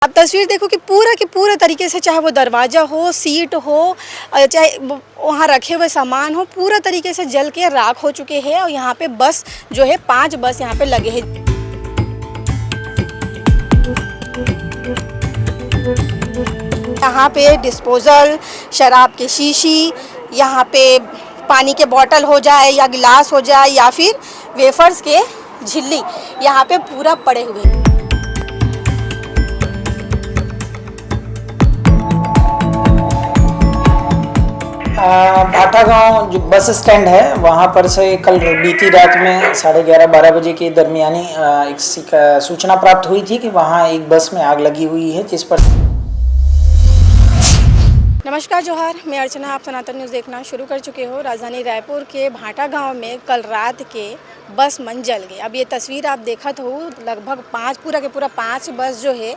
आप तस्वीर देखो कि पूरा तरीके से, चाहे वो दरवाज़ा हो, सीट हो, चाहे वहाँ रखे हुए सामान हो, पूरा तरीके से जल के राख हो चुके हैं। और यहाँ पे बस जो है 5 बस यहाँ पे लगे हैं। यहाँ पे डिस्पोज़ल, शराब के शीशी, यहाँ पे पानी के बोतल हो जाए या गिलास हो जाए या फिर वेफर्स के झिल्ली यहाँ पे पूरा पड़े हुए हैं। भाटा गांव जो बस स्टैंड है वहां पर से कल बीती रात में 11:30-12 बजे के दरमियानी एक सूचना प्राप्त हुई थी कि वहां एक बस में आग लगी हुई है, जिस पर नमस्कार, जोहार, मैं अर्चना। आप सनातन न्यूज़ देखना शुरू कर चुके हो। राजधानी रायपुर के भाटा गांव में कल रात के बस मन जल गए। अब ये तस्वीर आप देखा तो लगभग 5 बस जो है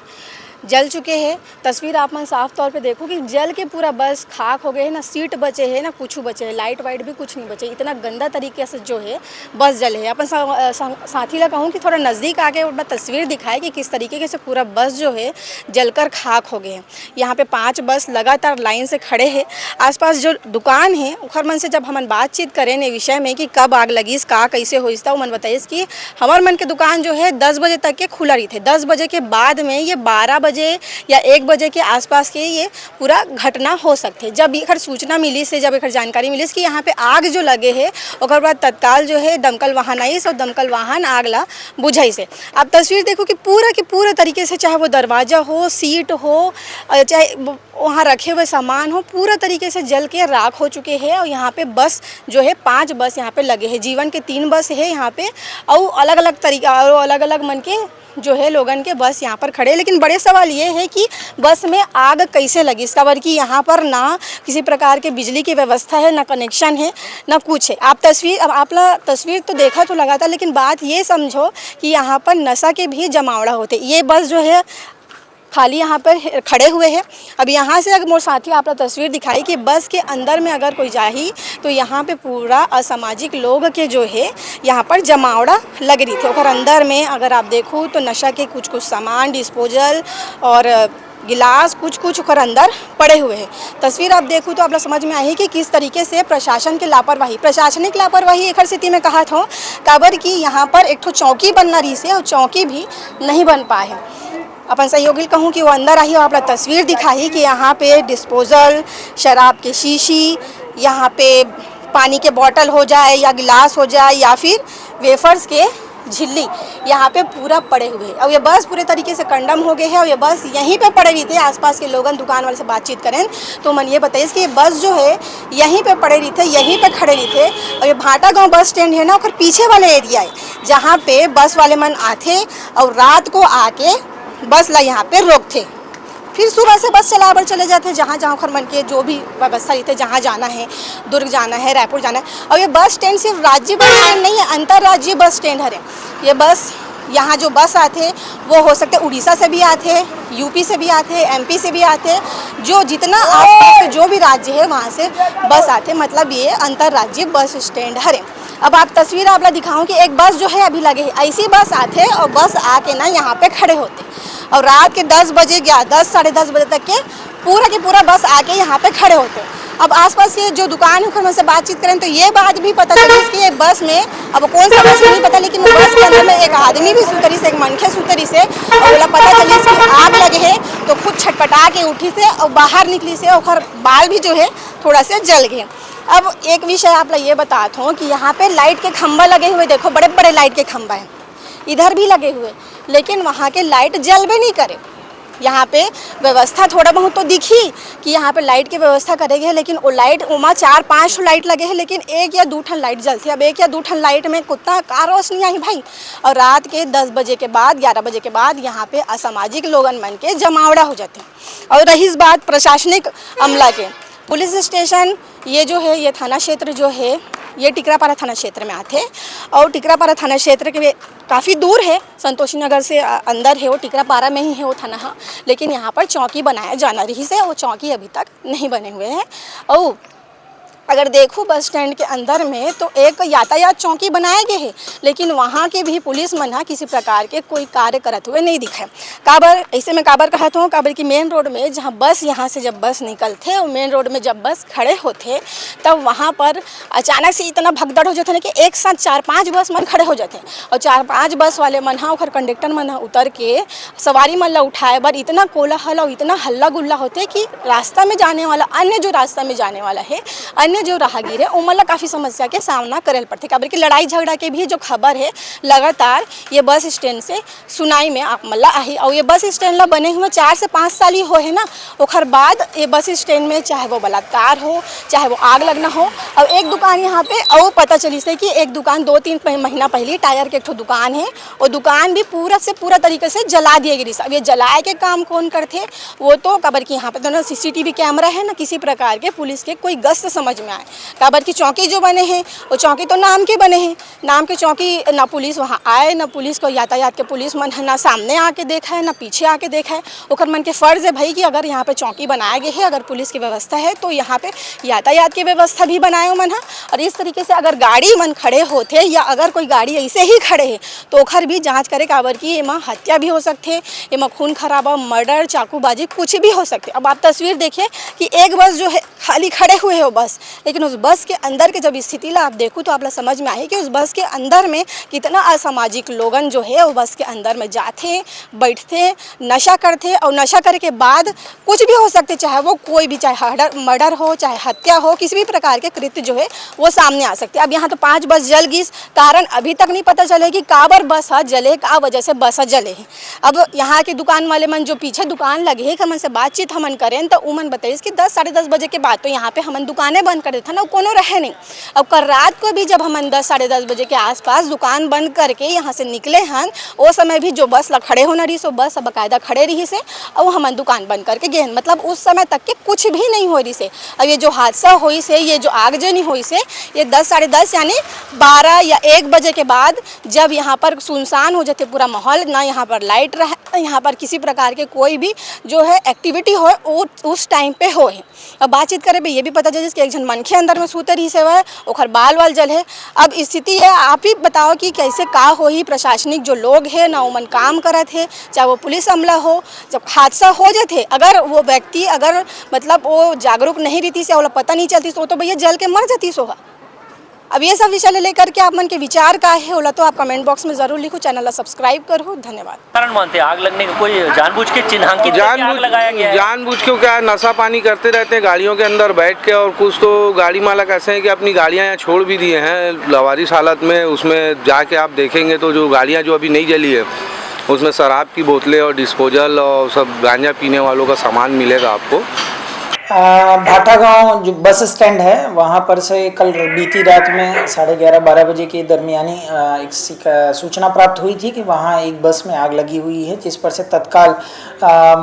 जल चुके हैं। तस्वीर आप मन साफ तौर पे देखो कि जल के पूरा बस खाक हो गए हैं। ना सीट बचे हैं, ना कुछ बचे हैं, लाइट वाइट भी कुछ नहीं बचे। इतना गंदा तरीके से जो है बस जले है। अपन साथी ला कहूँ कि थोड़ा नज़दीक आके एक बार तस्वीर दिखाए कि किस तरीके से पूरा बस जो है जलकर खाक हो गए हैं। यहाँ पे 5 बस लगातार लाइन से खड़े हैं। आसपास जो दुकान है उखर मन से जब हम बातचीत करें ने विषय में कि कब आग लगी, का कैसे हो, वो मन बताइए कि हमार मन के दुकान जो है 10 बजे तक के खुला रही थे। 10 बजे के बाद में ये 12 बजे या 1 बजे के आसपास के ये पूरा घटना हो सकते। जब एक सूचना मिली से, जब एक जानकारी मिली कि यहाँ पे आग जो लगे है, और बाद तत्काल जो है दमकल वाहन आई और दमकल वाहन आग ला बुझाई से। आप तस्वीर देखो कि पूरा तरीके से, चाहे वो दरवाज़ा हो, सीट हो, चाहे वहाँ रखे हुए सामान हो, पूरा तरीके से जल के राख हो चुके हैं। और यहाँ पे बस जो है 5 बस यहाँ पे लगे हैं। जीवन के 3 बस है यहाँ पे, और अलग अलग तरीका और अलग अलग मन के जो है लोगन के बस यहाँ पर खड़े। लेकिन बड़े सवाल ये है कि बस में आग कैसे लगी, इसका बर कि यहाँ पर ना किसी प्रकार के बिजली की व्यवस्था है, ना कनेक्शन है, ना कुछ है। आप तस्वीर तो देखा तो लगा था, लेकिन बात ये समझो कि यहाँ पर नशा के भी जमावड़ा होते। ये बस जो है खाली यहाँ पर खड़े हुए हैं। अब यहाँ से अगर मोर साथी आप तस्वीर दिखाई कि बस के अंदर में अगर कोई जाही तो यहाँ पे पूरा असामाजिक लोग के जो है यहाँ पर जमावड़ा लग रही थी। और अंदर में अगर आप देखो तो नशा के कुछ सामान, डिस्पोजल और गिलास कुछ और अंदर पड़े हुए हैं। तस्वीर आप देखो तो आप समझ में आई कि किस तरीके से प्रशासन की लापरवाही, प्रशासनिक लापरवाही एक स्थिति में कहा था काबर कि यहाँ पर एक चौकी बनना रही से और चौकी भी नहीं बन पाए है। अपन सहयोगी कहूँ कि वो अंदर आई और आप तस्वीर दिखाई कि यहाँ पे डिस्पोज़ल, शराब के शीशी, यहाँ पे पानी के बोतल हो जाए या गिलास हो जाए या फिर वेफर्स के झिल्ली यहाँ पे पूरा पड़े हुए हैं। और ये बस पूरे तरीके से कंडम हो गए हैं। और ये बस यहीं पे पड़े रही थे। आसपास के लोगन, दुकान वाले से बातचीत करें तो मन ये बताइए कि ये बस जो है यहीं पे पड़े रही थे, यहीं पे खड़े रही थे। और ये भाटा गांव बस स्टैंड है ना, और पीछे वाले एरिया है जहाँ पे बस वाले मन आते और रात को आके बस ला यहाँ पे रोकते, फिर सुबह से बस चलाकर चले जाते जहाँ खर मन के जो भी व्यवस्था रहते, जहाँ जाना है, दुर्ग जाना है, रायपुर जाना है। और ये बस स्टैंड सिर्फ राज्य बस स्टैंड नहीं है, अंतर्राज्यीय बस स्टैंड है। ये बस यहाँ जो बस आते वो हो सकते उड़ीसा से भी आते, यूपी से भी आते, एमपी से भी आते, जो जितना आसपास के जो भी राज्य है वहाँ से बस आते। मतलब ये अंतर्राज्यीय बस स्टैंड है। अब आप तस्वीर आप दिखाऊं कि एक बस जो है अभी लगे है, ऐसी बस आते और बस आके ना यहाँ पे खड़े होते और रात के 10 बजे या 10 साढ़े 10 बजे तक के पूरा बस आके यहाँ पे खड़े होते। अब आसपास के जो दुकान है उनसे बातचीत करें तो ये बात भी पता चली कि एक बस में, अब कौन सा बस नहीं पता, लेकिन बस के अंदर में एक आदमी भी सुतरी से, एक मनखे सुतरी से, और बोला पता चली इसकी आग लगे है तो खुद छटपटा के उठी से और बाहर निकली से, और बाल भी जो है थोड़ा से जल गए। अब एक विषय आप ये बताता हूँ कि यहाँ पे लाइट के खंभा लगे हुए, देखो बड़े लाइट के खंभा हैं, इधर भी लगे हुए, लेकिन वहाँ के लाइट जल भी नहीं करे। यहाँ पे व्यवस्था थोड़ा बहुत तो दिखी कि यहाँ पे लाइट की व्यवस्था करेंगे, लेकिन वो लाइट उमा 4-5 लाइट लगे हैं, लेकिन 1 या 2 ठन लाइट जलती है। अब 1 या 2 ठन लाइट में कुत्ता का रोशनी आई भाई। और रात के 10 बजे के बाद, 11 बजे के बाद यहाँ पे असामाजिक लोगन मन के जमावड़ा हो जाते हैं। और रही इस बात प्रशासनिक अमला के, पुलिस स्टेशन ये जो है, ये थाना क्षेत्र जो है ये टिकरापारा थाना क्षेत्र में आते, और टिकरापारा थाना क्षेत्र के काफ़ी दूर है, संतोषी नगर से अंदर है, वो टिकरापारा में ही है वो थाना। हाँ, लेकिन यहाँ पर चौकी बनाया जाना रही से, वो चौकी अभी तक नहीं बने हुए हैं। और अगर देखो बस स्टैंड के अंदर में तो एक यातायात चौकी बनाए गए हैं, लेकिन वहाँ के भी पुलिस मन किसी प्रकार के कोई कार्य करते हुए नहीं दिखे। काबर ऐसे में काबर कहता हूँ, काबर की मेन रोड में जहाँ बस यहाँ से जब बस निकलते और मेन रोड में जब बस खड़े होते तब वहाँ पर अचानक से इतना भगदड़ हो जाता है कि एक साथ 4-5 बस मन खड़े हो जाते और 4-5 बस वाले मन और कंडक्टर मन उतर के सवारी मन ला उठाए बर इतना कोलाहल और इतना हल्ला गुल्ला होते कि रास्ता में जाने वाला जो रास्ता में जाने वाला है अन्य जो राहगीर है उमन ला काफ़ी समस्या के सामना करे पड़ते। काबर की लड़ाई झगड़ा के भी जो खबर है लगातार ये बस स्टैंड से सुनाई में आप मन ला आई। और ये बस स्टैंड ला बने हुए 4 से 5 साल ही हो है ना, ओखर बाद ये बस स्टैंड में चाहे वो बलात्कार हो चाहे वो आग लगना हो। और एक दुकान यहाँ पे और पता चली से कि एक दुकान 2-3 महीना पहले टायर के एक ठो दुकान है, वो दुकान भी पूरा से पूरा तरीके से जला दिए गई। अब ये जलाए के काम कौन करते वो तो काबर की यहाँ पे दोनों CCTV कैमरा है ना, किसी प्रकार के पुलिस के कोई गश्त समझ में आए। काबर की चौकी जो बने हैं वो चौकी तो नाम के बने हैं, नाम के चौकी, ना पुलिस वहाँ आए ना पुलिस को यातायात के पुलिस मन है ना सामने आके देखा है ना पीछे आके देखा है। ओकर मन के फ़र्ज़ है भाई कि अगर यहाँ पे चौकी बनाए गए है, अगर पुलिस की व्यवस्था है तो यहाँ पे यातायात की व्यवस्था भी बनाए मन है। और इस तरीके से अगर गाड़ी मन खड़े होते या अगर कोई गाड़ी ऐसे ही खड़े है तो ओखर भी जाँच करे। काबर की एमा हत्या भी हो सकते, एमा खून खराबा, मर्डर, चाकूबाजी कुछ भी हो सकते। अब आप तस्वीर देखिए कि एक बस जो है खाली खड़े हुए है वो बस, लेकिन उस बस के अंदर के जब स्थिति ला आप देखो तो आप ला समझ में आई कि उस बस के अंदर में कितना असामाजिक लोगन जो है वो बस के अंदर में जाते, बैठते, नशा करते और नशा करे के बाद कुछ भी हो सकते, चाहे वो कोई भी, चाहे मर्डर हो चाहे हत्या हो, किसी भी प्रकार के कृत्य जो है वो सामने आ सकते। अब यहाँ तो 5 बस जल गई, कारण अभी तक नहीं पता चले कि काबर बस जले, का वजह से बस जले है। अब यहाँ के दुकान वाले मन जो पीछे दुकान लगे है हमन से बातचीत हमन करें तो उमन बताइए कि 10-10:30 बजे के बाद तो यहाँ पे हमन दुकानें बंद कर देते ना, कोनो रहे नहीं। अब कल रात को भी जब हमन 10-10:30 बजे के आसपास दुकान बंद करके यहाँ से निकले हन, वो समय भी जो बस ला खड़े होना रही सो बस बाकायदा खड़े रही से और हमन दुकान बंद करके गए। मतलब उस समय तक के कुछ भी नहीं हो रही से। अब ये जो हादसा हुई से, ये जो आगजनी हुई से, ये 10-10:30 यानी 12 या 1 बजे के बाद जब यहाँ पर सुनसान हो जाते पूरा माहौल, ना यहाँ पर लाइट रहे, यहाँ पर किसी प्रकार के कोई भी जो है एक्टिविटी हो उस टाइम पे हो है। अब बातचीत करे ये भी पता चले कि एक जन मनखे अंदर में सूते रही से वह ओखर बाल वाल जल है। अब स्थिति है, आप ही बताओ कि कैसे का हो ही। प्रशासनिक जो लोग है ना उमन काम करत है, चाहे वो पुलिस अमला हो, जब हादसा हो जाते अगर वो व्यक्ति अगर मतलब वो जागरूक नहीं रहती से, वो पता नहीं चलती तो भैया जल के मर जाती सोहा। अब ये सब विषय लेकर के आप मन के विचार का है बोला तो आप कमेंट बॉक्स में जरूर लिखो, चैनल सब्सक्राइब करो। धन्यवाद। कारण मानते आग लगने का कोई जानबूझ के चिन्हांकित आग लगाया गया है? जानबूझ के क्या नशा पानी करते रहते हैं गाड़ियों के अंदर बैठ के, और कुछ तो गाड़ी मालक ऐसे हैं कि अपनी गाड़ियां यहाँ छोड़ भी दिए हैं लावारिस हालत में। उसमें जाके आप देखेंगे तो जो गाड़ियाँ जो अभी नहीं जली है उसमें शराब की बोतलें और डिस्पोजल और सब गांजा पीने वालों का सामान मिलेगा आपको। भाटा गांव जो बस स्टैंड है वहाँ पर से कल बीती रात में 11:30-12 बजे के दरमियानी एक सूचना प्राप्त हुई थी कि वहाँ एक बस में आग लगी हुई है, जिस पर से तत्काल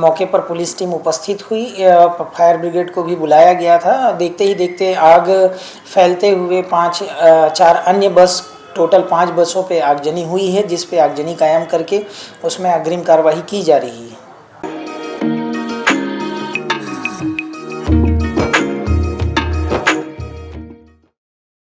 मौके पर पुलिस टीम उपस्थित हुई, फायर ब्रिगेड को भी बुलाया गया था। देखते ही देखते आग फैलते हुए 4 अन्य बस, टोटल 5 बसों पे आगजनी हुई है, जिस पे आगजनी कायम करके उसमें अग्रिम कार्रवाई की जा रही है।